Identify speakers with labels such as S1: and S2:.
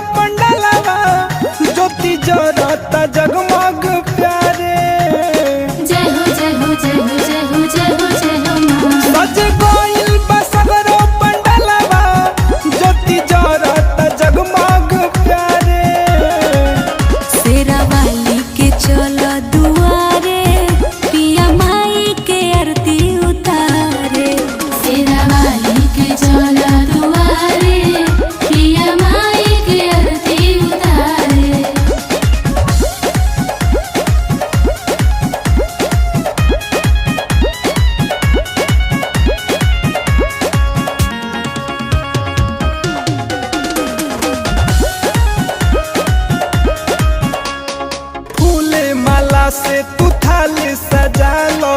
S1: पंडलवा ज्योति जरता जगमग प्यारे।
S2: जय हो जय हो जय हो जय हो जय हो जय हो माँ।
S1: सज गइल बा सगरो पंडलवा ज्योति जरता जगमग प्यारे।
S2: शेरा वाली के चलो दुआरे पिया माई के आरती उतारे। शेरा वाली के चलो दुआरे पिया माई के आरती उतारे।
S1: फूले माला से तू थाली सजा लो।